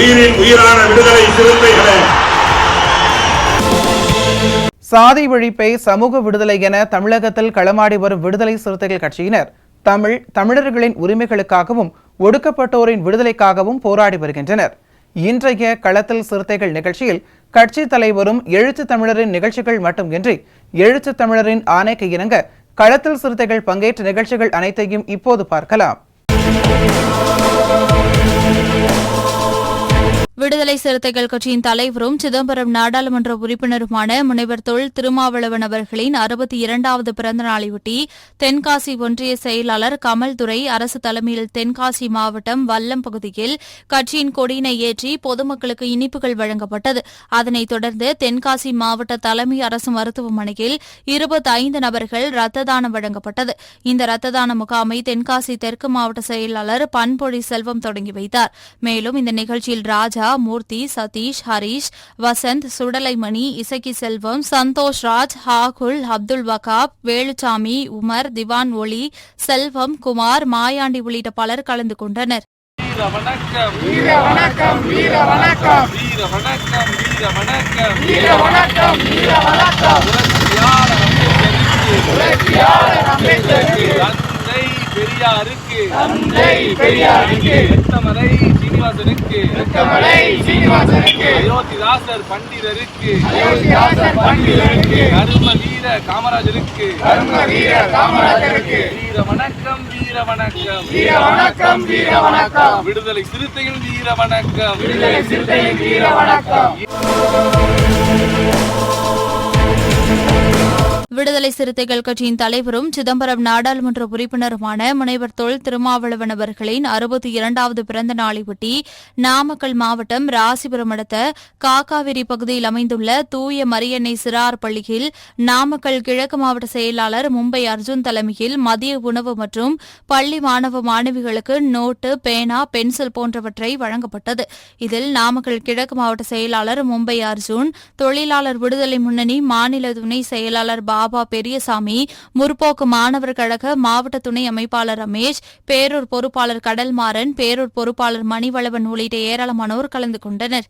உயிரின் உயிரான விடுதலை சிறுத்தைகளே, சாதி ஒழிப்பை சமூக விடுதலை என தமிழகத்தில் களமாடி வரும் விடுதலை சிறுத்தைகள் கட்சியினர் தமிழர்களின் உரிமைகளுக்காகவும் ஒடுக்கப்பட்டோரின் விடுதலைக்காகவும் போராடி வருகின்றனர். இன்றைய களத்தில் சிறுத்தைகள் நிகழ்ச்சியில் கட்சி தலைவரும் எழுத்து தமிழரின் நிகழ்ச்சிகள் மட்டுமின்றி எழுத்து தமிழரின் ஆணைக்கு இணங்க களத்தில் சிறுத்தைகள் பங்கேற்ற நிகழ்ச்சிகள் அனைத்தையும் இப்போது பார்க்கலாம். விடுதலை சிறுத்தைகள் கட்சியின் தலைவரும் சிதம்பரம் நாடாளுமன்ற உறுப்பினருமான முனைவர் தொல் திருமாவளவன் அவர்களின் 62வது பிறந்த நாளையொட்டி தென்காசி ஒன்றிய செயலாளர் கமல்துரை அரசு தலைமையில் தென்காசி மாவட்டம் வல்லம் பகுதியில் கட்சியின் கொடியினை ஏற்றி பொதுமக்களுக்கு இனிப்புகள் வழங்கப்பட்டது. அதனைத் தொடர்ந்து தென்காசி மாவட்ட தலைமை அரசு மருத்துவமனையில் 25 நபர்கள் ரத்த தானம் வழங்கப்பட்டது. இந்த ரத்த தான முகாமை தென்காசி தெற்கு மாவட்ட செயலாளர் பண்பொழி செல்வம் தொடங்கி வைத்தார். மேலும் இந்த நிகழ்ச்சியில் ராஜா, மூர்த்தி, சதீஷ், ஹரீஷ், வசந்த், சுடலைமணி, இசக்கி செல்வம், சந்தோஷ் ராஜ், ஹாகுல், அப்துல் வகாப், வேலுச்சாமி, உமர், திவான் ஒளி, செல்வம், குமார், மாயாண்டி உள்ளிட்ட பலர் கலந்து கொண்டனர். சீனிவாசனுக்கு, அயோத்திதாசர் பண்டிதருக்கு, கர்ம வீர காமராஜருக்கு, வீர வணக்கம், வீர வணக்கம், வீர வணக்கம், வீர வணக்கம், விடுதலை சிறுத்தைகள் வீர வணக்கம், விடுதலை சிறுத்தைகள் வீர வணக்கம். விடுதலை சிறுத்தைகள் கட்சியின் தலைவரும் சிதம்பரம் நாடாளுமன்ற உறுப்பினருமான முனைவர் தொல் திருமாவளவன் அவர்களின் 62வது பிறந்த நாளையொட்டி நாமக்கல் மாவட்டம் ராசிபுரம் அடுத்த காக்காவிரி பகுதியில் அமைந்துள்ள தூய மரியன்னை சிறார் பள்ளியில் நாமக்கல் கிழக்கு மாவட்ட செயலாளர் மும்பை அர்ஜுன் தலைமையில் மதிய உணவு மற்றும் பள்ளி மாணவ மாணவிகளுக்கு நோட்டு, பேனா, பென்சில் போன்றவற்றை வழங்கப்பட்டது. இதில் நாமக்கல் கிழக்கு மாவட்ட செயலாளர் மும்பை அர்ஜுன், தொழிலாளர் விடுதலை முன்னணி மாநில துணை செயலாளர் பாபா பெரியசாமி, முற்போக்கு மாணவர் கழக மாவட்ட துணை அமைப்பாளர் ரமேஷ், பேரூர் பொறுப்பாளர் கடல்மாறன், பேரூர் பொறுப்பாளர் மணிவளவன் உள்ளிட்ட ஏராளமானோர் கலந்து கொண்டனர்.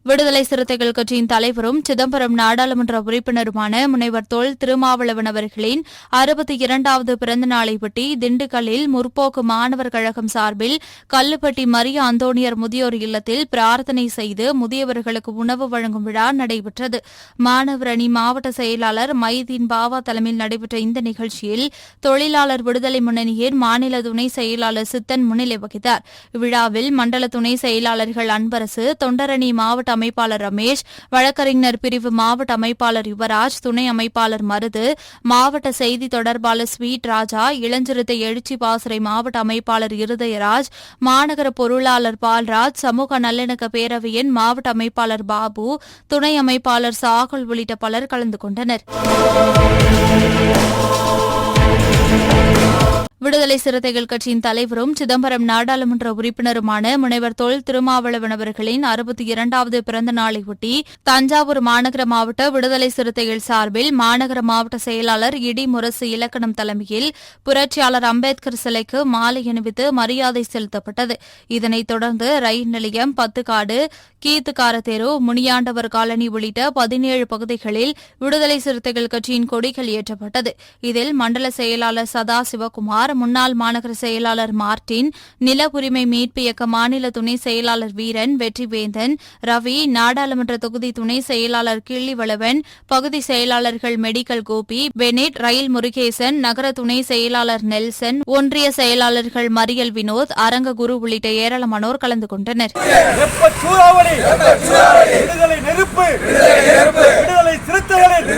விடுதலை சிறுத்தைகள் கட்சியின் தலைவரும் சிதம்பரம் நாடாளுமன்ற உறுப்பினருமான முனைவர் தொல் திருமாவளவன் அவர்களின் 62வது பிறந்த நாளையொட்டி திண்டுக்கல்லில் முற்போக்கு மாணவர் கழகம் சார்பில் கல்லுப்பட்டி மரிய அந்தோணியர் முதியோர் இல்லத்தில் பிரார்த்தனை செய்து முதியவர்களுக்கு உணவு வழங்கும் விழா நடைபெற்றது. மாணவர் அணி மாவட்ட செயலாளர் மைதீன் பாவா தலைமையில் நடைபெற்ற இந்த நிகழ்ச்சியில் தொழிலாளர் விடுதலை முன்னணியின் மாநில துணை செயலாளர் சித்தன் முன்னிலை வகித்தார். இவ்விழாவில் மண்டல துணை செயலாளர்கள் அன்பரசு, தொண்டரணி மாவட்ட அமைப்பாளர் ரமேஷ், வழக்கறிஞர் பிரிவு மாவட்ட அமைப்பாளர் யுவராஜ், துணை அமைப்பாளர் மருது, மாவட்ட செய்தி தொடர்பாளர் ஸ்வீட் ராஜா, இளஞ்சிறுத்தை எழுச்சி பாசறை மாவட்ட அமைப்பாளர் இருதயராஜ், மாநகர பொருளாளர் பால்ராஜ், சமூக நல்லிணக்க பேரவையின் மாவட்ட அமைப்பாளர் பாபு, துணை அமைப்பாளர் சாகுல் உள்ளிட்ட பலர் கலந்து கொண்டனர். விடுதலை சிறுத்தைகள் கட்சியின் தலைவரும் சிதம்பரம் நாடாளுமன்ற உறுப்பினருமான முனைவர் தொல் திருமாவளவன் அவர்களின் 62வது பிறந்த நாளையொட்டி தஞ்சாவூர் மாநகர மாவட்ட விடுதலை சிறுத்தைகள் சார்பில் மாநகர மாவட்ட செயலாளர் இடி முரசு இலக்கணம் தலைமையில் புரட்சியாளர் அம்பேத்கர் சிலைக்கு மாலை அணிவித்து மரியாதை செலுத்தப்பட்டது. இதனைத் தொடர்ந்து ரயில் நிலையம், பத்துக்காடு, கீத்துக்கார தெரு, முனியாண்டவர் காலனி உள்ளிட்ட 17 பகுதிகளில் விடுதலை சிறுத்தைகள் கட்சியின் கொடிகள் ஏற்றப்பட்டது. இதில் மண்டல செயலாளர் சதா சிவகுமார், முன்னாள் மாநகர செயலாளர் மார்டின், நில உரிமை மீட்பு இயக்க மாநில துணை செயலாளர் வீரன், வெற்றிவேந்தன், ரவி, நாடாளுமன்ற தொகுதி துணை செயலாளர் கிள்ளிவளவன், பகுதி செயலாளர்கள் மெடிக்கல் கோபி, பெனிட், ரயில் முருகேசன், நகர துணை செயலாளர் நெல்சன், ஒன்றிய செயலாளர்கள் மரியல் வினோத், அரங்க குரு உள்ளிட்ட ஏராளமானோர் கலந்து கொண்டனர். விடுதலை நெருப்பு, விடுதலை சிறுத்தைகளின்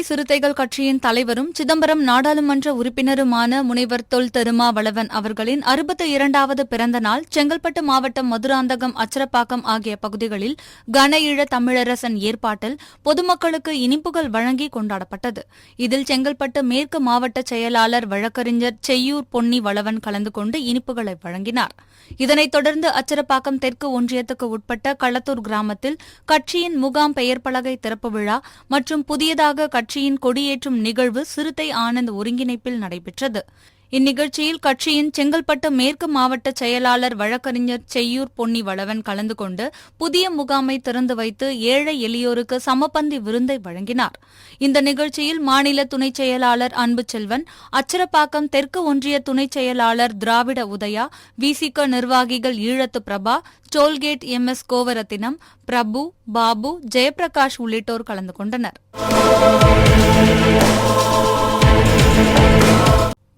சிறுத்தைகள் கட்சியின் தலைவரும் சிதம்பரம் நாடாளுமன்ற உறுப்பினருமான முனைவர் தொல் திருமாவளவன் அவர்களின் 62வது பிறந்த நாள் செங்கல்பட்டு மாவட்டம் மதுராந்தகம், அச்சரப்பாக்கம் ஆகிய பகுதிகளில் கன ஈழ தமிழரசன் ஏற்பாட்டில் பொதுமக்களுக்கு இனிப்புகள் வழங்கி கொண்டாடப்பட்டது. இதில் செங்கல்பட்டு மேற்கு மாவட்ட செயலாளர் வழக்கறிஞர் செய்யூர் பொன்னி வளவன் கலந்து கொண்டு இனிப்புகளை வழங்கினார். இதனைத் தொடர்ந்து அச்சரப்பாக்கம் தெற்கு ஒன்றியத்துக்கு உட்பட்ட களத்தூர் கிராமத்தில் கட்சியின் முகாம் பெயர் பலகை திறப்பு விழா மற்றும் புதியதாக கட்சியின் கொடியேற்றும் நிகழ்வு சிறுத்தை ஆனந்த் ஒருங்கிணைப்பில் நடைபெற்றது. இந்நிகழ்ச்சியில் கட்சியின் செங்கல்பட்டு மேற்கு மாவட்ட செயலாளர் வழக்கறிஞர் செய்யூர் பொன்னி வளவன் கலந்து கொண்டு புதிய முகாமை திறந்து வைத்து ஏழை எளியோருக்கு சமபந்தி விருந்தை வழங்கினார். இந்த நிகழ்ச்சியில் மாநில துணைச் செயலாளர் அன்பு செல்வன், அச்சரப்பாக்கம் தெற்கு ஒன்றிய துணைச் செயலாளர் திராவிட உதயா, விசிக நிர்வாகிகள் ஈழத்து பிரபா, டோல்கேட் MS கோவரத்தினம், பிரபு, பாபு, ஜெயபிரகாஷ் உள்ளிட்டோர் கலந்து கொண்டனர்.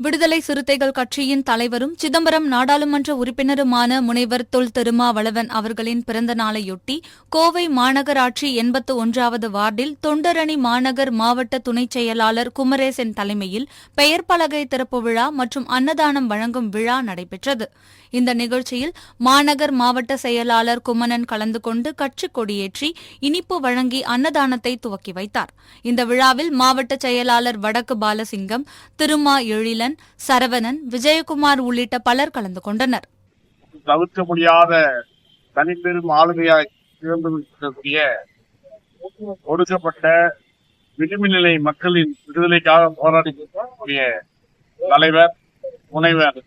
விடுதலை சிறுத்தைகள் கட்சியின் தலைவரும் சிதம்பரம் நாடாளுமன்ற உறுப்பினருமான முனைவர் தொல் திருமாவளவன் அவர்களின் பிறந்த நாளையொட்டி கோவை மாநகராட்சி 81வது வார்டில் தொண்டரணி மாநகர் மாவட்ட துணைச் செயலாளர் குமரேசன் தலைமையில் பெயர் பலகை திறப்பு விழா மற்றும் அன்னதானம் வழங்கும் விழா நடைபெற்றது. இந்த நிகழ்ச்சியில் மாநகர் மாவட்ட செயலாளர் குமணன் கலந்து கொண்டு கட்சி கொடியேற்றி இனிப்பு வழங்கி அன்னதானத்தை துவக்கி வைத்தார். இந்த விழாவில் மாவட்ட செயலாளர் வடக்கு பாலசிங்கம், திருமா எழிலன், சரவணன், விஜயகுமார் உள்ளிட்ட பலர் கலந்து கொண்டனர். தவிர்க்க முடியாத தனிப்பெரும் ஆளுமையாய் திகழ்ந்திருக்கக்கூடிய ஒடுக்கப்பட்ட விளிம்பு நிலை மக்களின் விடுதலைக்காக போராடிய தலைவர் முனைவர்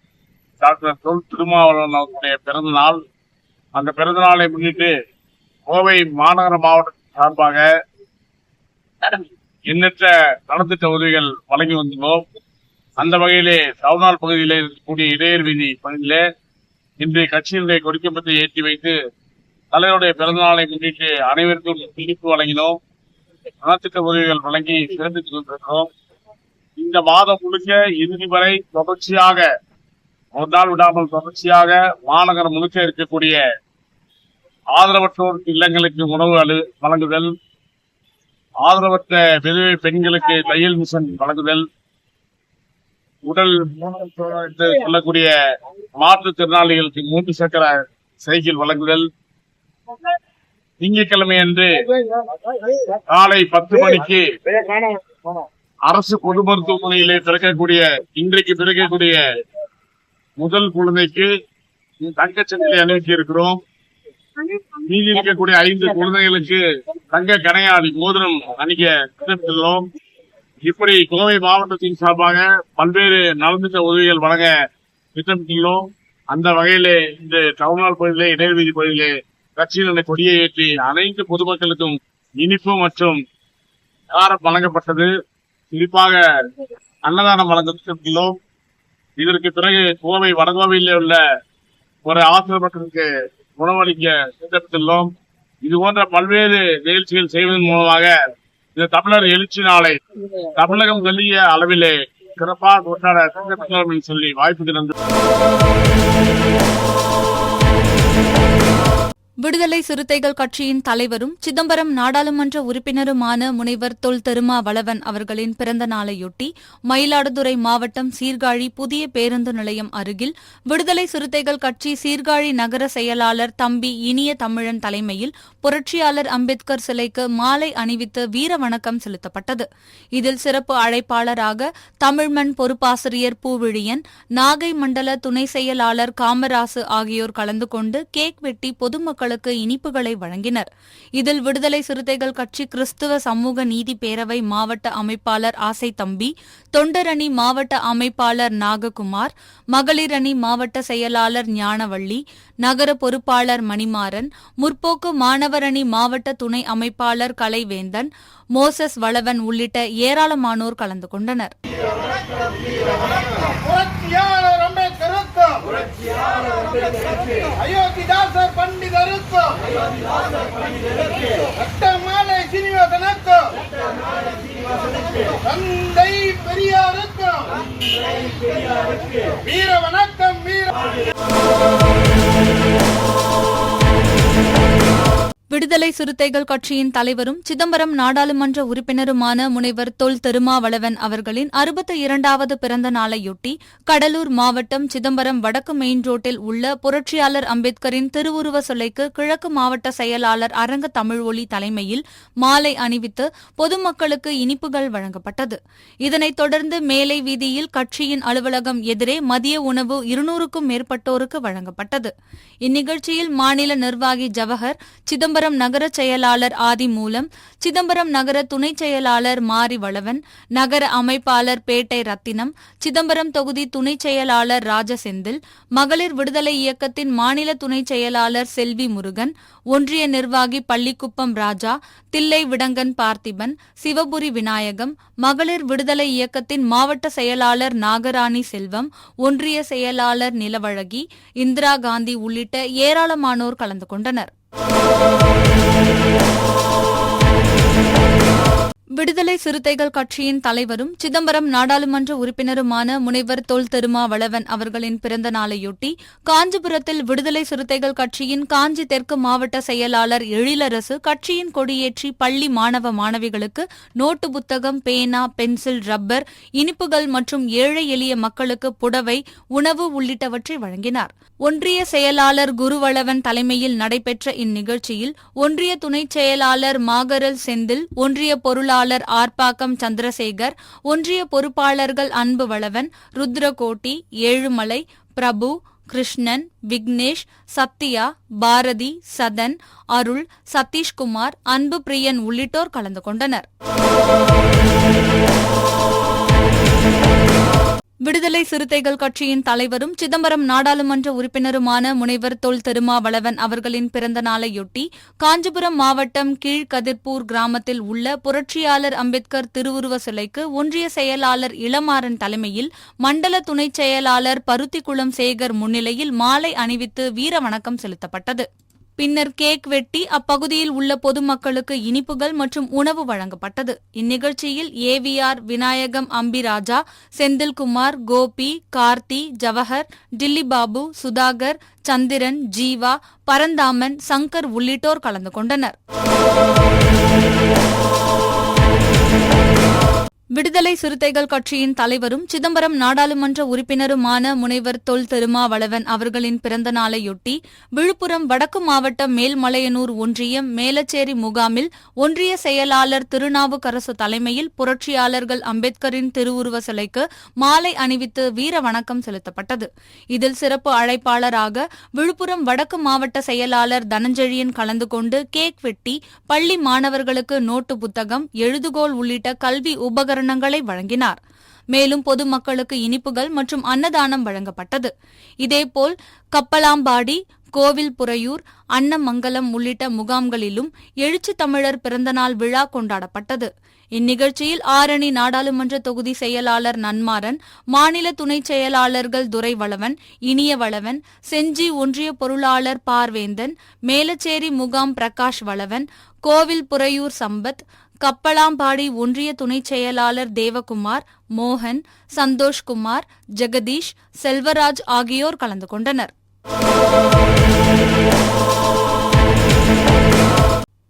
டாக்டர் தொல் திருமாவளவன் அவர்களுடைய பிறந்த நாள். அந்த பிறந்த நாளை முன்னிட்டு கோவை மாநகர மாவட்ட சார்பாக எண்ணற்ற நலத்திட்ட உதவிகள் வழங்கி வந்துள்ளோம். அந்த வகையிலே டவுனால் பகுதியிலே இருக்கக்கூடிய இடையர் வீதி பகுதியிலே இன்று கட்சியினுடைய கொடிக்கப்பத்தை ஏற்றி வைத்து தலைவருடைய பிறந்த நாளை முன்னிட்டு அனைவருக்கும் இனிப்பு வழங்கினோம். நலத்திட்ட உதவிகள் வழங்கி சிறப்பித்துக் கொண்டிருக்கிறோம். இந்த மாதம் முழுக்க இறுதி வரை தொடர்ச்சியாக ஒரு நாள் விடாமல் தொடர்ச்சியாக மாநகரம் முழுக்க இருக்கக்கூடிய ஆதரவற்றோர் இல்லங்களுக்கு உணவு வழங்குதல், ஆதரவற்ற விதவை பெண்களுக்கு தையல் மிஷன் வழங்குதல், உடல் என்று சொல்லக்கூடிய மாற்றுத்திறனாளிகளுக்கு 3 சக்கர சைக்கிள் வழங்குதல், திங்கட்கிழமை அன்று காலை 10 மணிக்கு அரசு பொது மருத்துவமனையிலே இன்றைக்கு பிறக்கக்கூடிய முதல் குழந்தைக்கு தங்கச்சங்கிலி அணிவிக்க இருக்கிறோம். மீதி இருக்கக்கூடிய 5 குழந்தைகளுக்கு தங்க கனையாடி மோதிரம் அணிக்க திட்டமிட்டுள்ளோம். இப்படி கோவை மாவட்டத்தின் சார்பாக பல்வேறு நலத்திட்ட உதவிகள் வழங்க திட்டமிட்டுள்ளோம். அந்த வகையிலே இந்த டவுனால் பகுதியிலே இடைவெளி பகுதியிலே கட்சியினுடைய கொடியை ஏற்றி அனைத்து பொதுமக்களுக்கும் இனிப்பு மற்றும் காரம் வழங்கப்பட்டது. குறிப்பாக அன்னதானம் வழங்க திட்டமிட்டுள்ளோம். இதற்கு பிறகு கோவை வடகோவையில் உள்ள ஒரு ஆசிரமத்திற்கு உணவளிக்க திட்டமிட்டுள்ளோம். இது போன்ற பல்வேறு நிகழ்ச்சிகள் செய்வதன் மூலமாக இந்த தமிழர் எழுச்சி நாளை தமிழகம் சொல்லிய அளவிலே சிறப்பாக கொண்டாட திட்டமிட்டுள்ளோம் என்று சொல்லி வாய்ப்பு தந்து விடுதலை சிறுத்தைகள் கட்சியின் தலைவரும் சிதம்பரம் நாடாளுமன்ற உறுப்பினருமான முனைவர் தொல் திருமாவளவன் அவர்களின் பிறந்த நாளையொட்டி மயிலாடுதுறை மாவட்டம் சீர்காழி புதிய பேருந்து நிலையம் அருகில் விடுதலை சிறுத்தைகள் கட்சி சீர்காழி நகர செயலாளர் தம்பி இனிய தமிழன் தலைமையில் புரட்சியாளர் அம்பேத்கர் சிலைக்கு மாலை அணிவித்து வீர வணக்கம் செலுத்தப்பட்டது. இதில் சிறப்பு அழைப்பாளராக தமிழ்மண் பொறுப்பாசிரியர் பூவிழியன், நாகை மண்டல துணை செயலாளர் காமராசு ஆகியோர் கலந்து கொண்டு கேக் வெட்டி பொதுமக்கள் இனிப்புகளை வழங்கினர். இதில் விடுதலை சிறுத்தைகள் கட்சி கிறிஸ்துவ சமூக நீதி பேரவை மாவட்ட அமைப்பாளர் ஆசை தம்பி, தொண்டரணி மாவட்ட அமைப்பாளர் நாககுமார், மகளிர் அணி மாவட்ட செயலாளர் ஞானவள்ளி, நகர பொறுப்பாளர் மணிமாறன், முற்போக்கு மாணவர் அணி மாவட்ட துணை அமைப்பாளர் கலைவேந்தன், மோசஸ் வளவன் உள்ளிட்ட ஏராளமானோர் கலந்து கொண்டனர். அயோத்திதாசர் பண்டிதருக்கும் ரத்தமாலை சீனிவாசனுக்கும் தந்தை பெரியாருக்கும் வீர வணக்கம். விடுதலை சிறுத்தைகள் கட்சியின் தலைவரும் சிதம்பரம் நாடாளுமன்ற உறுப்பினருமான முனைவர் தொல் திருமாவளவன் அவர்களின் 62வது பிறந்த நாளையொட்டி கடலூர் மாவட்டம் சிதம்பரம் வடக்கு மெயின் ரோட்டில் உள்ள புரட்சியாளர் அம்பேத்கரின் திருவுருவ சிலைக்கு கிழக்கு மாவட்ட செயலாளர் அரங்க தமிழ்ஒலி தலைமையில் மாலை அணிவித்து பொதுமக்களுக்கு இனிப்புகள் வழங்கப்பட்டது. இதனைத் தொடர்ந்து மேலை வீதியில் கட்சியின் அலுவலகம் எதிரே மதிய உணவு 200க்கும் மேற்பட்டோருக்கு வழங்கப்பட்டது. இந்நிகழ்ச்சியில் மாநில நிர்வாகி ஜவஹர், சிதம்பரம் நகர செயலாளர் ஆதிமூலம், சிதம்பரம் நகர துணைச் செயலாளர் மாரி வளவன், நகர அமைப்பாளர் பேட்டை ரத்தினம், சிதம்பரம் தொகுதி துணைச் செயலாளர் ராஜசெந்தில், மகளிர் விடுதலை இயக்கத்தின் மாநில துணைச் செயலாளர் செல்வி முருகன், ஒன்றிய நிர்வாகி பள்ளிக்குப்பம் ராஜா, தில்லை விடங்கன் பார்த்திபன், சிவபுரி விநாயகம், மகளிர் விடுதலை இயக்கத்தின் மாவட்ட செயலாளர் நாகராணி செல்வம், ஒன்றிய செயலாளர் நிலவழகி, இந்திரா காந்தி உள்ளிட்ட ஏராளமானோர் கலந்து கொண்டனர். விடுதலை சிறுத்தைகள் கட்சியின் தலைவரும் சிதம்பரம் நாடாளுமன்ற உறுப்பினருமான முனைவர் தொல் திருமாவளவன் அவர்களின் பிறந்த நாளையொட்டி காஞ்சிபுரத்தில் விடுதலை சிறுத்தைகள் கட்சியின் காஞ்சி தெற்கு மாவட்ட செயலாளர் எழிலரசு கட்சியின் கொடியேற்றி பள்ளி மாணவ மாணவிகளுக்கு நோட்டு புத்தகம், பேனா, பென்சில், ரப்பர், இனிப்புகள் மற்றும் ஏழை எளிய மக்களுக்கு புடவை, உணவு உள்ளிட்டவற்றை வழங்கினார். ஒன்றிய செயலாளர் குருவளவன் தலைமையில் நடைபெற்ற இந்நிகழ்ச்சியில் ஒன்றிய துணைச் செயலாளர் மாகரல் செந்தில், ஒன்றிய பொருளாளர் ஆர்ப்பாக்கம் சந்திரசேகர், ஒன்றிய பொறுப்பாளர்கள் அன்பு வளவன், ருத்ரகோட்டி, ஏழுமலை, பிரபு, கிருஷ்ணன், விக்னேஷ், சத்யா, பாரதி, சதன், அருள், சதீஷ்குமார், அன்பு பிரியன் உள்ளிட்டோர் கலந்து கொண்டனர். விடுதலை சிறுத்தைகள் கட்சியின் தலைவரும் சிதம்பரம் நாடாளுமன்ற உறுப்பினருமான முனைவர் தொல் திருமாவளவன் அவர்களின் பிறந்த நாளையொட்டி காஞ்சிபுரம் மாவட்டம் கீழ்கதிர்பூர் கிராமத்தில் உள்ள புரட்சியாளர் அம்பேத்கர் திருவுருவ சிலைக்கு ஒன்றிய செயலாளர் இளமாறன் தலைமையில் மண்டல துணைச் செயலாளர் பருத்திக்குளம் சேகர் முன்னிலையில் மாலை அணிவித்து வீர வணக்கம் செலுத்தப்பட்டது. பின்னர் கேக் வெட்டி அப்பகுதியில் உள்ள பொதுமக்களுக்கு இனிப்புகள் மற்றும் உணவு வழங்கப்பட்டது. இந்நிகழ்ச்சியில் ஏவிஆர், விநாயகம், அம்பிராஜா, செந்தில்குமார், கோபி, கார்த்தி, ஜவஹர், டில்லிபாபு, சுதாகர், சந்திரன், ஜீவா, பரந்தாமன், சங்கர் உள்ளிட்டோர் கலந்து கொண்டனர். விடுதலை சிறுத்தைகள் கட்சியின் தலைவரும் சிதம்பரம் நாடாளுமன்ற உறுப்பினருமான முனைவர் தொல் திருமாவளவன் அவர்களின் பிறந்த நாளையொட்டி விழுப்புரம் வடக்கு மாவட்டம் மேல்மலையனூர் ஒன்றியம் மேலச்சேரி முகாமில் ஒன்றிய செயலாளர் திருநாவுக்கரசு தலைமையில் புரட்சியாளர்கள் அம்பேத்கரின் திருவுருவ சிலைக்கு மாலை அணிவித்து வீர வணக்கம் செலுத்தப்பட்டது. இதில் சிறப்பு அழைப்பாளராக விழுப்புரம் வடக்கு மாவட்ட செயலாளர் தனஞ்செழியன் கலந்து கொண்டு கேக் வெட்டி பள்ளி மாணவர்களுக்கு நோட்டு புத்தகம், எழுதுகோல் உள்ளிட்ட கல்வி உபகரணங்களை வழங்கினார். மேலும் பொதுமக்களுக்கு இனிப்புகள் மற்றும் அன்னதானம் வழங்கப்பட்டது. இதேபோல் கப்பலாம்பாடி, கோவில்புறையூர், அன்னமங்கலம் உள்ளிட்ட முகாம்களிலும் எழுச்சி தமிழர் பிறந்தநாள் விழா கொண்டாடப்பட்டது. இந்நிகழ்ச்சியில் ஆரணி நாடாளுமன்ற தொகுதி செயலாளர் நன்மாறன், மாநில துணைச் செயலாளர்கள் துரைவளவன், இனியவளவன், செஞ்சி ஒன்றிய பொருளாளர் பார்வேந்தன், மேலச்சேரி முகாம் பிரகாஷ் வளவன், கோவில்புறையூர் சம்பத், கப்பலாம்பாடி ஒன்றிய துணைச் செயலாளர் தேவகுமார், மோகன், சந்தோஷ்குமார், ஜெகதீஷ், செல்வராஜ் ஆகியோர் கலந்து கொண்டனர்.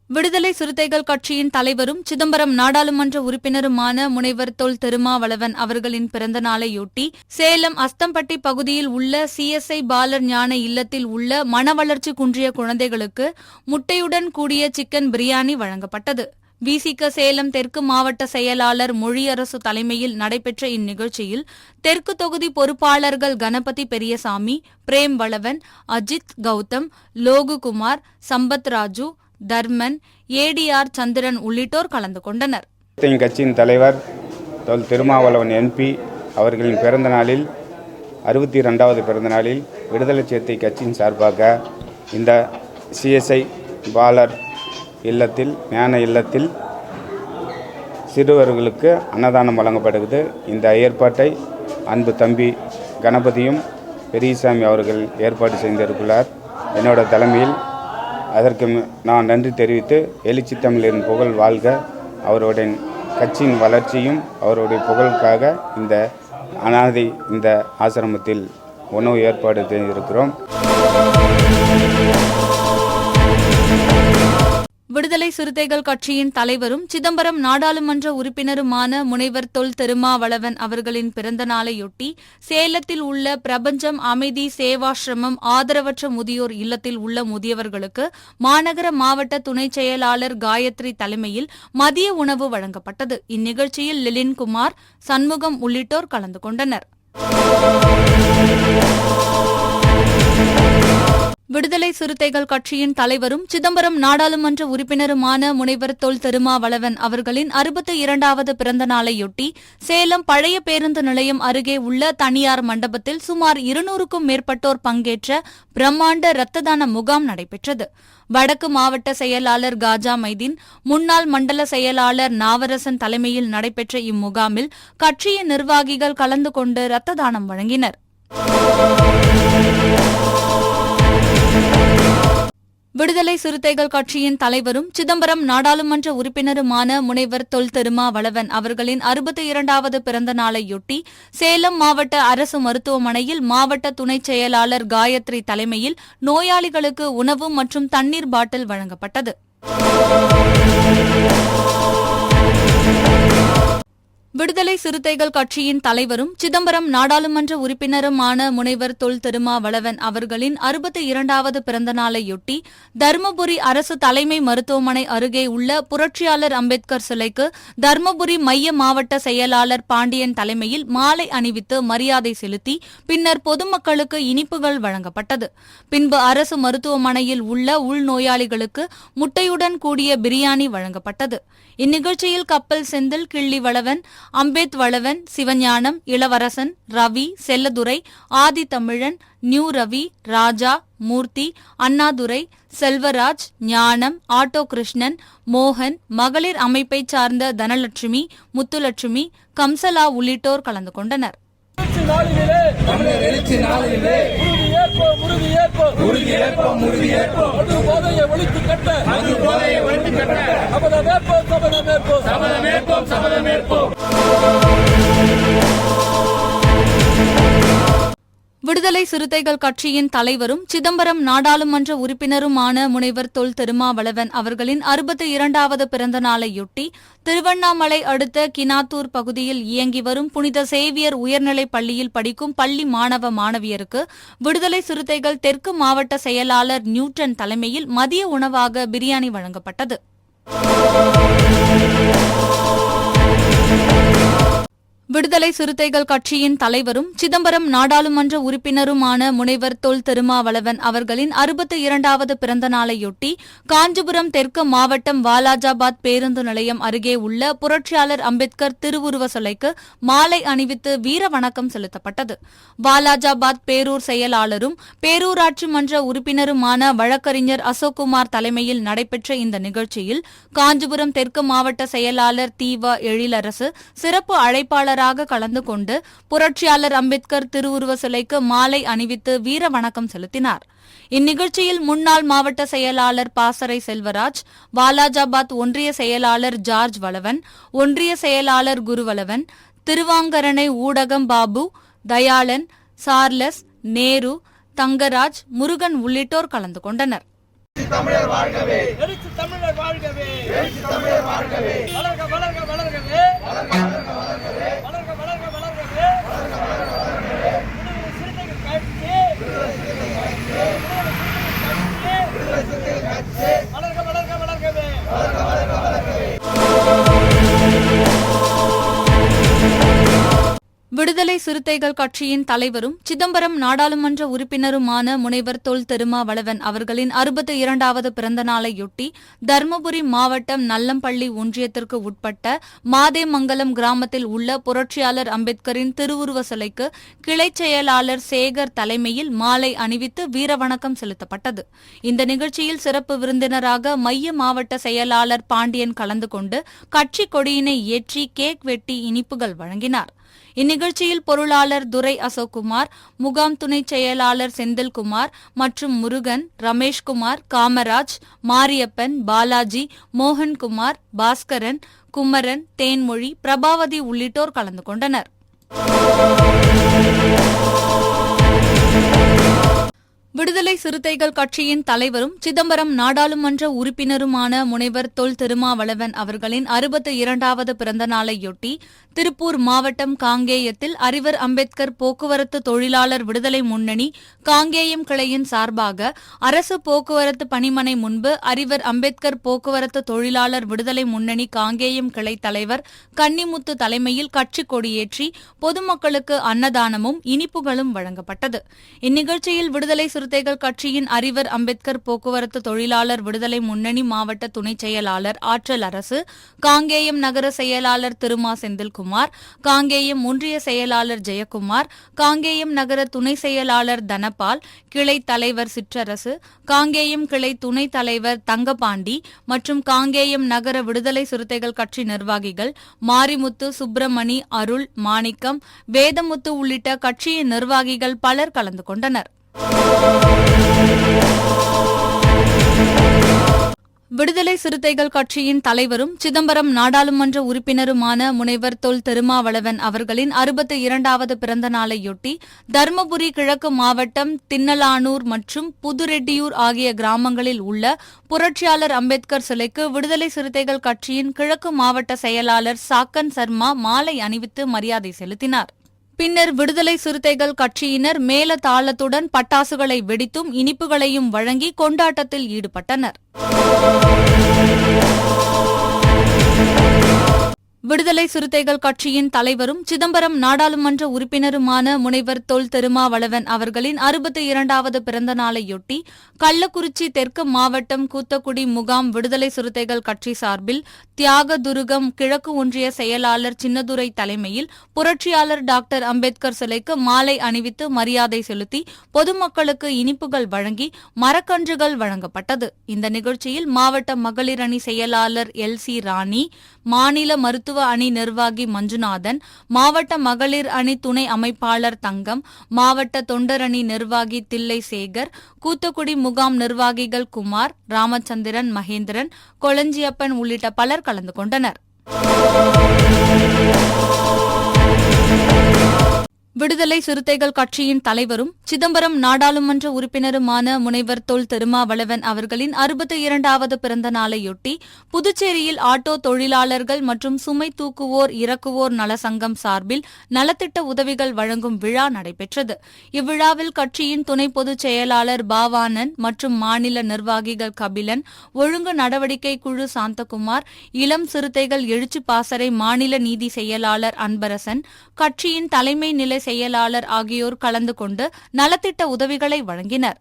விடுதலை சிறுத்தைகள் கட்சியின் தலைவரும் சிதம்பரம் நாடாளுமன்ற உறுப்பினருமான முனைவர் தொல் திருமாவளவன் அவர்களின் பிறந்த நாளையொட்டி சேலம் அஸ்தம்பட்டி பகுதியில் உள்ள சிஎஸ்ஐ பாலர் ஞான இல்லத்தில் உள்ள மனவளர்ச்சி குன்றிய குழந்தைகளுக்கு முட்டையுடன் கூடிய சிக்கன் பிரியாணி வழங்கப்பட்டது. விசிக சேலம் தெற்கு மாவட்ட செயலாளர் மொழியரசு தலைமையில் நடைபெற்ற இந்நிகழ்ச்சியில் தெற்கு தொகுதி பொறுப்பாளர்கள் கணபதி பெரியசாமி, பிரேம் வளவன், அஜித் கௌதம், லோகுகுமார், சம்பத் ராஜு, தர்மன், ஏடிஆர் சந்திரன் உள்ளிட்டோர் கலந்து கொண்டனர். கட்சியின் தலைவர் தொல் திருமாவளவன் எம்பி அவர்களின் பிறந்த நாளில் 62வது பிறந்த நாளில் விடுதலை சிறுத்தை கட்சியின் சார்பாக இந்த சிஎஸ்ஐ பாலர் இல்லத்தில், ஞான இல்லத்தில் சிறுவர்களுக்கு அன்னதானம் வழங்கப்படுகிறது. இந்த ஏற்பாட்டை அன்பு தம்பி கணபதியும் பெரியசாமி அவர்கள் ஏற்பாடு செய்திருக்கிறார். என்னோட தலைமையில் அதற்கு நான் நன்றி தெரிவித்து எழுச்சி தமிழரின் புகழ் வாழ்க, அவருடைய கட்சியின் வளர்ச்சியும் அவருடைய புகழுக்காக இந்த அனாதை இந்த ஆசிரமத்தில் உணவு ஏற்பாடு செய்திருக்கிறோம். விடுதலை சிறுத்தைகள் கட்சியின் தலைவரும் சிதம்பரம் நாடாளுமன்ற உறுப்பினருமான முனைவர் தொல் திருமாவளவன் அவர்களின் பிறந்த நாளையொட்டி சேலத்தில் உள்ள பிரபஞ்சம் அமைதி சேவாசிரமம் ஆதரவற்ற முதியோர் இல்லத்தில் உள்ள முதியவர்களுக்கு மாநகர மாவட்ட துணைச் செயலாளர் காயத்ரி தலைமையில் மதிய உணவு வழங்கப்பட்டது. இந்நிகழ்ச்சியில் லிலின்குமார், சண்முகம் உள்ளிட்டோர் கலந்து கொண்டனர். விடுதலை சிறுத்தைகள் கட்சியின் தலைவரும் சிதம்பரம் நாடாளுமன்ற உறுப்பினருமான முனைவர் தொல் திருமாவளவன் அவர்களின் 62வது பிறந்த நாளையொட்டி சேலம் பழைய பேருந்து நிலையம் அருகே உள்ள தனியார் மண்டபத்தில் சுமார் 200க்கும் மேற்பட்டோர் பங்கேற்ற பிரம்மாண்ட இரத்த தான முகாம் நடைபெற்றது. வடக்கு மாவட்ட செயலாளர் காஜா மைதீன், முன்னாள் மண்டல செயலாளர் நாவரசன் தலைமையில் நடைபெற்ற இம்முகாமில் கட்சியின் நிர்வாகிகள் கலந்து கொண்டு இரத்த தானம் வழங்கினர். விடுதலை சிறுத்தைகள் கட்சியின் தலைவரும் சிதம்பரம் நாடாளுமன்ற உறுப்பினருமான முனைவர் தொல் திருமாவளவன் அவர்களின் 62வது பிறந்த நாளையொட்டி சேலம் மாவட்ட அரசு மருத்துவமனையில் மாவட்ட துணைச் செயலாளர் காயத்ரி தலைமையில் நோயாளிகளுக்கு உணவு மற்றும் தண்ணீர் பாட்டில் வழங்கப்பட்டது. விடுதலை சிறுத்தைகள் கட்சியின் தலைவரும் சிதம்பரம் நாடாளுமன்ற உறுப்பினருமான முனைவர் தொல் திருமாவளவன் அவர்களின் 62வது பிறந்த நாளையொட்டி தருமபுரி அரசு தலைமை மருத்துவமனை அருகே உள்ள புரட்சியாளர் அம்பேத்கர் சிலைக்கு தருமபுரி மைய மாவட்ட செயலாளர் பாண்டியன் தலைமையில் மாலை அணிவித்து மரியாதை செலுத்தி பின்னர் பொதுமக்களுக்கு இனிப்புகள் வழங்கப்பட்டது. பின்பு அரசு மருத்துவமனையில் உள்ள உள்நோயாளிகளுக்கு முட்டையுடன் கூடிய பிரியாணி வழங்கப்பட்டது. இந்நிகழ்ச்சியில் கப்பல் செந்தில், கிள்ளி வளவன், அம்பேத் வளவன், சிவஞானம், இளவரசன், ரவி, செல்லதுரை, ஆதி தமிழன், நியூ ரவி, ராஜா, மூர்த்தி, அண்ணாதுரை, செல்வராஜ், ஞானம், ஆட்டோ கிருஷ்ணன், மோகன், மகளிர் அமைப்பைச் சார்ந்த தனலட்சுமி, முத்துலட்சுமி, கம்சலா உள்ளிட்டோர் கலந்து கொண்டனர். விடுதலை சிறுத்தைகள் கட்சியின் தலைவரும் சிதம்பரம் நாடாளுமன்ற உறுப்பினருமான முனைவர் தொல் திருமாவளவன் அவர்களின் 62வது பிறந்த நாளையொட்டி திருவண்ணாமலை அடுத்த கினாத்தூர் பகுதியில் இயங்கி வரும் புனித சேவியர் உயர்நிலைப் பள்ளியில் படிக்கும் பள்ளி மாணவ மாணவியருக்கு விடுதலை சிறுத்தைகள் தெற்கு மாவட்ட செயலாளர் நியூட்டன் தலைமையில் மதிய உணவாக பிரியாணி வழங்கப்பட்டது. விடுதலை சிறுத்தைகள் கட்சியின் தலைவரும் சிதம்பரம் நாடாளுமன்ற உறுப்பினருமான முனைவர் தொல் திருமாவளவன் அவர்களின் 62வது பிறந்த நாளையொட்டி காஞ்சிபுரம் தெற்கு மாவட்டம் வாலாஜாபாத் பேருந்து நிலையம் அருகே உள்ள புரட்சியாளர் அம்பேத்கர் திருவுருவ சிலைக்கு மாலை அணிவித்து வீர வணக்கம் செலுத்தப்பட்டது. வாலாஜாபாத் பேரூர் செயலாளரும் பேரூராட்சி மன்ற உறுப்பினருமான வழக்கறிஞர் அசோக்குமார் தலைமையில் நடைபெற்ற இந்த நிகழ்ச்சியில் காஞ்சிபுரம் தெற்கு மாவட்ட செயலாளர் தீவா எழிலரசு சிறப்பு அழைப்பாளர் கலந்து கொண்டு புரட்சியாளர் அம்பேத்கர் திருவுருவ சிலைக்கு மாலை அணிவித்து வீர வணக்கம் செலுத்தினார். இந்நிகழ்ச்சியில் முன்னாள் மாவட்ட செயலாளர் பாசறை செல்வராஜ், வாலாஜாபாத் ஒன்றிய செயலாளர் ஜார்ஜ் வளவன், ஒன்றிய செயலாளர் குருவளவன், திருவாங்கரணை ஊடகம் பாபு, தயாளன், சார்லஸ், நேரு, தங்கராஜ், முருகன் உள்ளிட்டோர் கலந்து கொண்டனர். தமிழர் வாழ்கவே, எழுச்சி தமிழர் வாழ்கவே, எழுச்சி தமிழர் வாழ்கவே, வளர்க வளர்க வளர்கவே, வளர்க வளர்க வளர்கவே, வளர்க வளர்க வளர்கவே, வளர்க வளர்க வளர்கவே, விடுதலை சிறுத்தைகள் கட்சி, விடுதலை சிறுத்தைகள் கட்சி, வளர்க வளர்க வளர்கவே, வளர்க வளர்க வளர்கவே. விடுதலை சிறுத்தைகள் கட்சியின் தலைவரும் சிதம்பரம் நாடாளுமன்ற உறுப்பினருமான முனைவர் தொல் திருமாவளவன் அவர்களின் 62வது பிறந்த நாளையொட்டி தருமபுரி மாவட்டம் நல்லம்பள்ளி ஒன்றியத்திற்கு உட்பட்ட மாதேமங்கலம் கிராமத்தில் உள்ள புரட்சியாளர் அம்பேத்கரின் திருவுருவ சிலைக்கு கிளைச் செயலாளர் சேகர் தலைமையில் மாலை அணிவித்து வீரவணக்கம் செலுத்தப்பட்டது. இந்த நிகழ்ச்சியில் சிறப்பு விருந்தினராக மைய மாவட்ட செயலாளர் பாண்டியன் கலந்து கொண்டு கட்சி கொடியினை ஏற்றி கேக் வெட்டி இனிப்புகள் வழங்கினார். இந்நிகழ்ச்சியில் பொருளாளர் துரை அசோக்குமார், முகாம் துணைச் செயலாளர் செந்தில்குமார் மற்றும் முருகன், ரமேஷ்குமார், காமராஜ், மாரியப்பன், பாலாஜி, மோகன்குமார், பாஸ்கரன், குமரன், தேன்மொழி, பிரபாவதி உள்ளிட்டோர் கலந்து கொண்டனர். விடுதலை விடுதலை சிறுத்தைகள் கட்சியின் தலைவரும் சிதம்பரம் நாடாளுமன்ற உறுப்பினருமான முனைவர் தொல் திருமாவளவன் அவர்களின் 62வது பிறந்த நாளையொட்டி திருப்பூர் மாவட்டம் காங்கேயத்தில் அறிவர் அம்பேத்கர் போக்குவரத்து தொழிலாளர் விடுதலை முன்னணி காங்கேயம் கிளையின் சார்பாக அரசு போக்குவரத்து பணிமனை முன்பு அறிவர் அம்பேத்கர் போக்குவரத்து தொழிலாளர் விடுதலை முன்னணி காங்கேயம் கிளை தலைவர் கன்னிமுத்து தலைமையில் கட்சி கொடியேற்றி பொதுமக்களுக்கு அன்னதானமும் இனிப்புகளும் வழங்கப்பட்டது. இந்நிகழ்ச்சியில் விடுதலை சிறுத்தைகள் கட்சியின் அறிவர் அம்பேத்கர் போக்குவரத்து தொழிலாளர் விடுதலை முன்னணி மாவட்ட துணைச் செயலாளர் ஆற்றல் அரசு, காங்கேயம் நகர செயலாளர் திருமா செந்தில்குமார், காங்கேயம் ஒன்றிய செயலாளர் ஜெயக்குமார், காங்கேயம் நகர துணை செயலாளர் தனபால், கிளை தலைவர் சிற்றரசு, காங்கேயம் கிளை துணைத் தலைவர் தங்கபாண்டி மற்றும் காங்கேயம் நகர விடுதலை சிறுத்தைகள் கட்சி நிர்வாகிகள் மாரிமுத்து, சுப்பிரமணி, அருள், மாணிக்கம், வேதமுத்து உள்ளிட்ட கட்சியின் நிர்வாகிகள் பலர் கலந்து கொண்டனர். விடுதலை சிறுத்தைகள் கட்சியின் தலைவரும் சிதம்பரம் நாடாளுமன்ற உறுப்பினருமான முனைவர் தொல் திருமாவளவன் அவர்களின் 62வது பிறந்த நாளையொட்டி தருமபுரி கிழக்கு மாவட்டம் தின்னலானூர் மற்றும் புதுரெட்டியூர் ஆகிய கிராமங்களில் உள்ள புரட்சியாளர் அம்பேத்கர் சிலைக்கு விடுதலை சிறுத்தைகள் கட்சியின் கிழக்கு மாவட்ட செயலாளர் சாக்கன் சர்மா மாலை அணிவித்து மரியாதை செலுத்தினார். பின்னர் விடுதலை சிறுத்தைகள் கட்சியினர் மேல தாளத்துடன் பட்டாசுகளை வெடித்தும் இனிப்புகளையும் வழங்கி கொண்டாட்டத்தில் ஈடுபட்டனர். விடுதலை சிறுத்தைகள் கட்சியின் தலைவரும் சிதம்பரம் நாடாளுமன்ற உறுப்பினருமான முனைவர் தொல் திருமாவளவன் அவர்களின் 62வது பிறந்த நாளையொட்டி கள்ளக்குறிச்சி தெற்கு மாவட்டம் கூத்தக்குடி முகாம் விடுதலை சிறுத்தைகள் கட்சி சார்பில் தியாகதுருகம் கிழக்கு ஒன்றிய செயலாளர் சின்னதுரை தலைமையில் புரட்சியாளர் டாக்டர் அம்பேத்கர் சிலைக்கு மாலை அணிவித்து மரியாதை செலுத்தி பொதுமக்களுக்கு இனிப்புகள் வழங்கி மரக்கன்றுகள் வழங்கப்பட்டது. இந்த நிகழ்ச்சியில் மாவட்ட மகளிர் அணி செயலாளர் எல்.சி. ராணி, மாநில மருத்துவ அணி நிர்வாகி மஞ்சுநாதன், மாவட்ட மகளிர் அணி துணை அமைப்பாளர் தங்கம், மாவட்ட தொண்டர் அணி நிர்வாகி தில்லை சேகர், கூத்தக்குடி முகாம் நிர்வாகிகள் குமார், ராமச்சந்திரன், மகேந்திரன், கொளஞ்சியப்பன் உள்ளிட்ட பலர் கலந்து கொண்டனர். விடுதலை சிறுத்தைகள் கட்சியின் தலைவரும் சிதம்பரம் நாடாளுமன்ற உறுப்பினருமான முனைவர் தொல் திருமாவளவன் அவர்களின் 62வது பிறந்த நாளையொட்டி புதுச்சேரியில் ஆட்டோ தொழிலாளர்கள் மற்றும் சுமை தூக்குவோர் இறக்குவோர் நலசங்கம் சார்பில் நலத்திட்ட உதவிகள் வழங்கும் விழா நடைபெற்றது. இவ்விழாவில் கட்சியின் துணை பொதுச் செயலாளர் பாவானன் மற்றும் மாநில நிர்வாகிகள் கபிலன், ஒழுங்கு நடவடிக்கை குழு சாந்தகுமார், இளம் சிறுத்தைகள் எழுச்சி பாசறை மாநில நீதி செயலாளர் அன்பரசன், கட்சியின் தலைமை நிலை செயலாளர் ஆகியோர் கலந்து கொண்டு நலத்திட்ட உதவிகளை வழங்கினர்.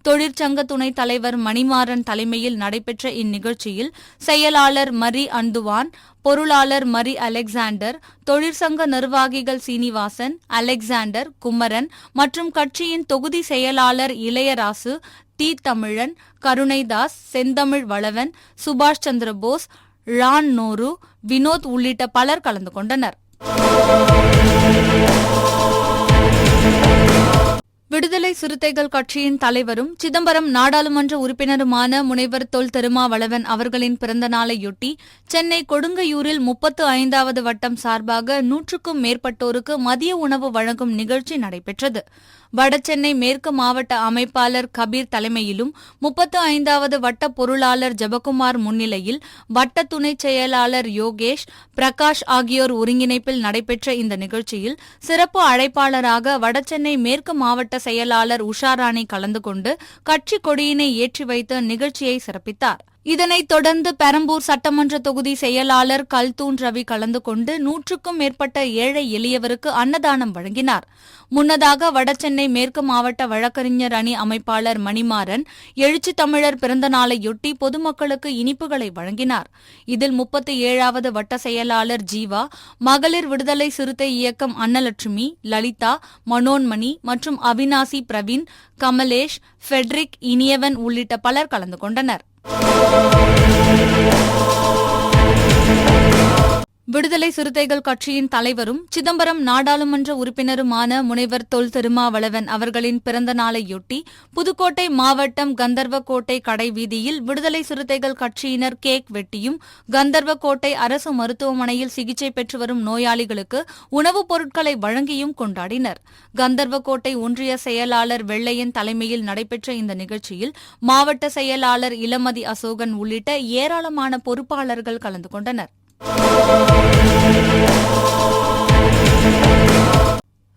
தொழிற்சங்க துணைத் தலைவர் மணிமாறன் தலைமையில் நடைபெற்ற இந்நிகழ்ச்சியில் செயலாளர் மரி அந்துவான், பொருளாளர் மரி அலெக்சாண்டர், தொழிற்சங்க நிர்வாகிகள் சீனிவாசன், அலெக்சாண்டர், குமரன் மற்றும் கட்சியின் தொகுதி செயலாளர் இளையராசு, தி. தமிழன், கருணைதாஸ், செந்தமிழ் வளவன், சுபாஷ் சந்திரபோஸ், ரான் நோரு, வினோத் உள்ளிட்ட பலர் கலந்து கொண்டனர். விடுதலை சிறுத்தைகள் கட்சியின் தலைவரும் சிதம்பரம் நாடாளுமன்ற உறுப்பினருமான முனைவர் தொல் திருமாவளவன் அவர்களின் பிறந்த நாளையொட்டி சென்னை கொடுங்கையூரில் 35வது வட்டம் சார்பாக 100க்கும் மேற்பட்டோருக்கு மதிய உணவு வழங்கும் நிகழ்ச்சி நடைபெற்றது. வடசென்னை மேற்கு மாவட்ட அமைப்பாளர் கபீர் தலைமையிலும் 35வது வட்ட பொருளாளர் ஜெபக்குமார் முன்னிலையில் வட்ட துணைச் செயலாளர் யோகேஷ், பிரகாஷ் ஆகியோர் ஒருங்கிணைப்பில் நடைபெற்ற இந்த நிகழ்ச்சியில் சிறப்பு அழைப்பாளராக வடசென்னை மேற்கு மாவட்ட செயலாளர் உஷாராணி கலந்து கொண்டு கட்சி கொடியினை ஏற்றி வைத்து நிகழ்ச்சியை சிறப்பித்தார். இதனைத் தொடர்ந்து பெரம்பூர் சட்டமன்ற தொகுதி செயலாளர் கல்தூன் ரவி கலந்து கொண்டு 100க்கும் மேற்பட்ட ஏழை எளியவருக்கு அன்னதானம் வழங்கினார். முன்னதாக வடசென்னை மேற்கு மாவட்ட வழக்கறிஞர் அணி அமைப்பாளர் மணிமாறன் எழுச்சி தமிழர் பிறந்த நாளையொட்டி பொதுமக்களுக்கு இனிப்புகளை வழங்கினார். இதில் 37வது வட்ட செயலாளர் ஜீவா, மகளிர் விடுதலை சிறுத்தை இயக்கம் அன்னலட்சுமி, லலிதா, மனோன்மணி மற்றும் அவினாசி பிரவீன், கமலேஷ், ஃபெட்ரிக், இனியவன் உள்ளிட்ட பலர் கலந்து கொண்டனர். விடுதலை சிறுத்தைகள் கட்சியின் தலைவரும் சிதம்பரம் நாடாளுமன்ற உறுப்பினருமான முனைவர் தொல் திருமாவளவன் அவர்களின் பிறந்த நாளையொட்டி புதுக்கோட்டை மாவட்டம் கந்தர்வக்கோட்டை கடைவீதியில் விடுதலை சிறுத்தைகள் கட்சியினர் கேக் வெட்டியும் கந்தர்வக்கோட்டை அரசு மருத்துவமனையில் சிகிச்சை பெற்று வரும் நோயாளிகளுக்கு உணவுப் பொருட்களை வழங்கியும் கொண்டாடினர். கந்தர்வக்கோட்டை ஒன்றிய செயலாளர் வெள்ளையன் தலைமையில் நடைபெற்ற இந்த நிகழ்ச்சியில் மாவட்ட செயலாளர் இளமதி அசோகன் உள்ளிட்ட ஏராளமான பொறுப்பாளர்கள் கலந்து கொண்டனர்.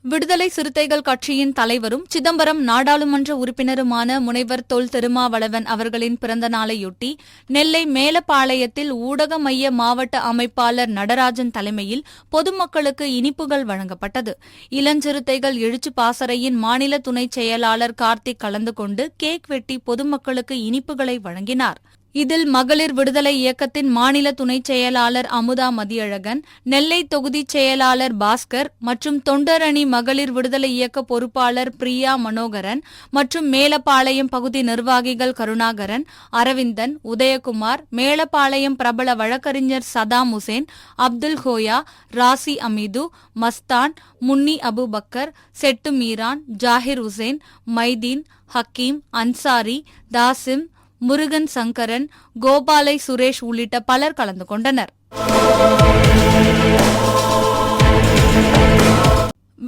விடுதலை சிறுத்தைகள் கட்சியின் தலைவரும் சிதம்பரம் நாடாளுமன்ற உறுப்பினருமான முனைவர் தொல் திருமாவளவன் அவர்களின் பிறந்த நாளையொட்டி நெல்லை மேலப்பாளையத்தில் ஊடக மைய மாவட்ட அமைப்பாளர் நடராஜன் தலைமையில் பொதுமக்களுக்கு இனிப்புகள் வழங்கப்பட்டது. இளஞ்சிறுத்தைகள் எழுச்சி பாசறையின் மாநில துணைச் செயலாளர் கார்த்திக் கலந்து கொண்டு கேக் வெட்டி பொதுமக்களுக்கு இனிப்புகளை வழங்கினார். இதில் மகளிர் விடுதலை இயக்கத்தின் மாநில துணைச் செயலாளர் அமுதா மதியழகன், நெல்லை தொகுதிச் செயலாளர் பாஸ்கர் மற்றும் தொண்டரணி மகளிர் விடுதலை இயக்க பொறுப்பாளர் பிரியா மனோகரன் மற்றும் மேலப்பாளையம் பகுதி நிர்வாகிகள் கருணாகரன், அரவிந்தன், உதயகுமார், மேலப்பாளையம் பிரபல வழக்கறிஞர் சதாம் உசேன், அப்துல் ஹோயா, ராசி அமீது, மஸ்தான், முன்னி அபுபக்கர், செட்டு மீரான், ஜாகிர் உசேன், மைதீன், ஹக்கீம், அன்சாரி, தாசிம், முருகன் சங்கரன், கோபாலை சுரேஷ் உள்ளிட்ட பலர் கலந்து கொண்டனர்.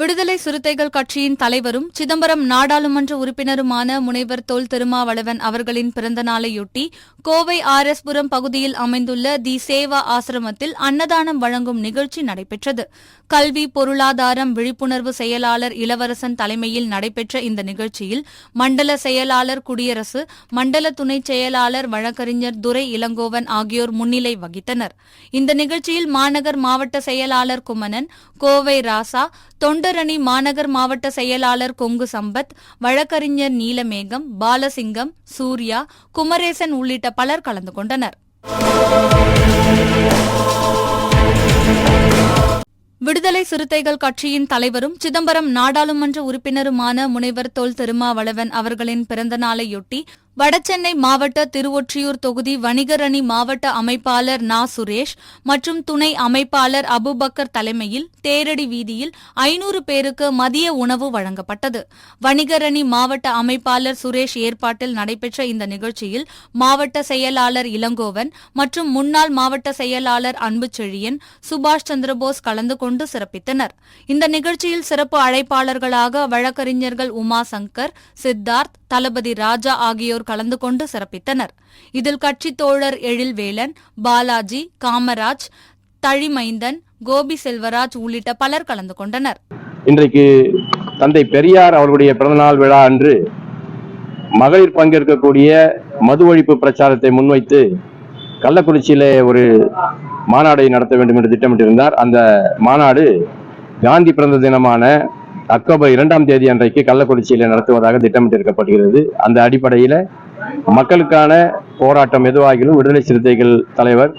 விடுதலை சிறுத்தைகள் கட்சியின் தலைவரும் சிதம்பரம் நாடாளுமன்ற உறுப்பினருமான முனைவர் தொல் திருமாவளவன் அவர்களின் பிறந்த நாளையொட்டி கோவை ஆர்எஸ்புரம் பகுதியில் அமைந்துள்ள தி சேவா ஆசிரமத்தில் அன்னதானம் வழங்கும் நிகழ்ச்சி நடைபெற்றது. கல்வி பொருளாதாரம் விழிப்புணர்வு செயலாளர் இளவரசன் தலைமையில் நடைபெற்ற இந்த நிகழ்ச்சியில் மண்டல செயலாளர் குடியரசு, மண்டல துணைச் செயலாளர் வழக்கறிஞர் துரை இளங்கோவன் ஆகியோர் முன்னிலை வகித்தனர். இந்த நிகழ்ச்சியில் மாநகர் மாவட்ட செயலாளர் குமணன், கோவை ராசா, தொண்டரணி மாநகர் மாவட்ட செயலாளர் கொங்கு சம்பத், வழக்கறிஞர் நீலமேகம், பாலசிங்கம், சூர்யா, குமரேசன் உள்ளிட்ட பலர் கலந்து கொண்டனர். விடுதலை சிறுத்தைகள் கட்சியின் தலைவரும் சிதம்பரம் நாடாளுமன்ற உறுப்பினருமான முனைவர் தொல் திருமாவளவன் அவர்களின் பிறந்த நாளையொட்டி வடசென்னை மாவட்ட திருவொற்றியூர் தொகுதி வணிகர் அணி மாவட்ட அமைப்பாளர் நா சுரேஷ் மற்றும் துணை அமைப்பாளர் அபுபக்கர் தலைமையில் தேரடி வீதியில் 500 பேருக்கு மதிய உணவு வழங்கப்பட்டது. வணிகர் அணி மாவட்ட அமைப்பாளர் சுரேஷ் ஏற்பாட்டில் நடைபெற்ற இந்த நிகழ்ச்சியில் மாவட்ட செயலாளர் இளங்கோவன் மற்றும் முன்னாள் மாவட்ட செயலாளர் அன்புச்செழியன், சுபாஷ் சந்திரபோஸ் கலந்து கொண்டு சிறப்பித்தனர். இந்த நிகழ்ச்சியில் சிறப்பு அழைப்பாளர்களாக வழக்கறிஞர்கள் உமா சங்கர், சித்தார்த், தளபதி ராஜா ஆகியோர் கலந்து கொண்டு சிறப்பித்தனர். இதில் கட்சித் தோழர் எழில்வேலன், பாலாஜி, காமராஜ், தழிமைந்தன், கோபி செல்வராஜ் உள்ளிட்ட பலர் கலந்து கொண்டனர். இன்றைக்கு தந்தை பெரியார் அவர்களுடைய பிறந்தநாள் விழா அன்று மகளிர் பங்கேற்கக்கூடிய மது ஒழிப்பு பிரச்சாரத்தை முன்வைத்து கள்ளக்குறிச்சியிலே ஒரு மாநாடை நடத்த வேண்டும் என்று திட்டமிட்டிருந்தார். அந்த மாநாடு காந்தி பிறந்த தினமான அக்டோபர் 2ஆம் தேதி அன்றைக்கு கள்ளக்குறிச்சியில நடத்துவதாக திட்டமிட்டிருக்கப்படுகிறது. அந்த அடிப்படையில் மக்களுக்கான போராட்டம் எதுவாகிலும் விடுதலை சிறுத்தைகள் தலைவர்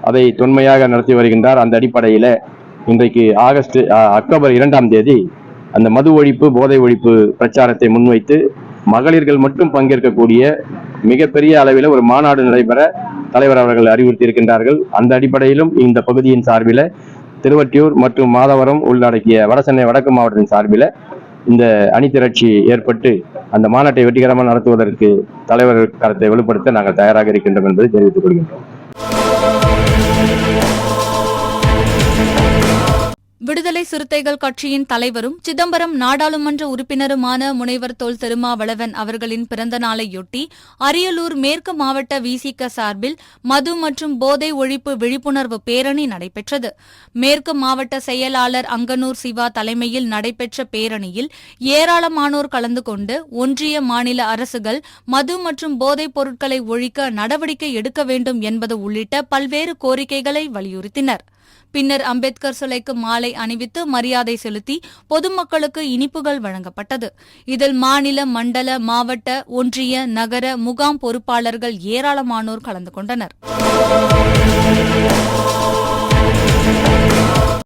அதை தொன்மையாக நடத்தி வருகின்றார். அந்த அடிப்படையில் இன்றைக்கு அக்டோபர் 2ஆம் தேதி அந்த மது ஒழிப்பு போதை ஒழிப்பு பிரச்சாரத்தை முன்வைத்து மகளிர்கள் மட்டும் பங்கேற்கக்கூடிய மிகப்பெரிய அளவில் ஒரு மாநாடு நடைபெற தலைவர் அவர்கள் அறிவுறுத்தி இருக்கின்றார்கள். அந்த அடிப்படையிலும் இந்த பகுதியின் சார்பில் திருவொற்றியூர் மற்றும் மாதவரம் உள்ளடக்கிய வடசென்னை வடக்கு மாவட்டத்தின் சார்பில் இந்த அணி திரட்சி ஏற்பட்டு அந்த மாநாட்டை வெற்றிகரமாக நடத்துவதற்கு தலைவர் கருத்தை வெளிப்படுத்த நாங்கள் தயாராக இருக்கின்றோம் என்பதை தெரிவித்துக் கொள்கின்றோம். விடுதலை சிறுத்தைகள் கட்சியின் தலைவரும் சிதம்பரம் நாடாளுமன்ற உறுப்பினருமான முனைவர் தொல் திருமாவளவன் அவர்களின் பிறந்த நாளையொட்டி அரியலூர் மேற்கு மாவட்ட விசிக சார்பில் மது மற்றும் போதை ஒழிப்பு விழிப்புணர்வு பேரணி நடைபெற்றது. மேற்கு மாவட்ட செயலாளர் அங்கனூர் சிவா தலைமையில் நடைபெற்ற பேரணியில் ஏராளமானோர் கலந்து கொண்டு ஒன்றிய மாநில அரசுகள் மது மற்றும் போதைப் பொருட்களை ஒழிக்க நடவடிக்கை எடுக்க வேண்டும் என்பது உள்ளிட்ட பல்வேறு கோரிக்கைகளை வலியுறுத்தினர். பின்னர் அம்பேத்கர் சிலைக்கு மாலை அணிவித்து மரியாதை செலுத்தி பொதுமக்களுக்கு இனிப்புகள் வழங்கப்பட்டது. இதில் மாநில, மண்டல, மாவட்ட, ஒன்றிய, நகர, முகாம் பொறுப்பாளர்கள் ஏராளமானோர் கலந்து கொண்டனர்.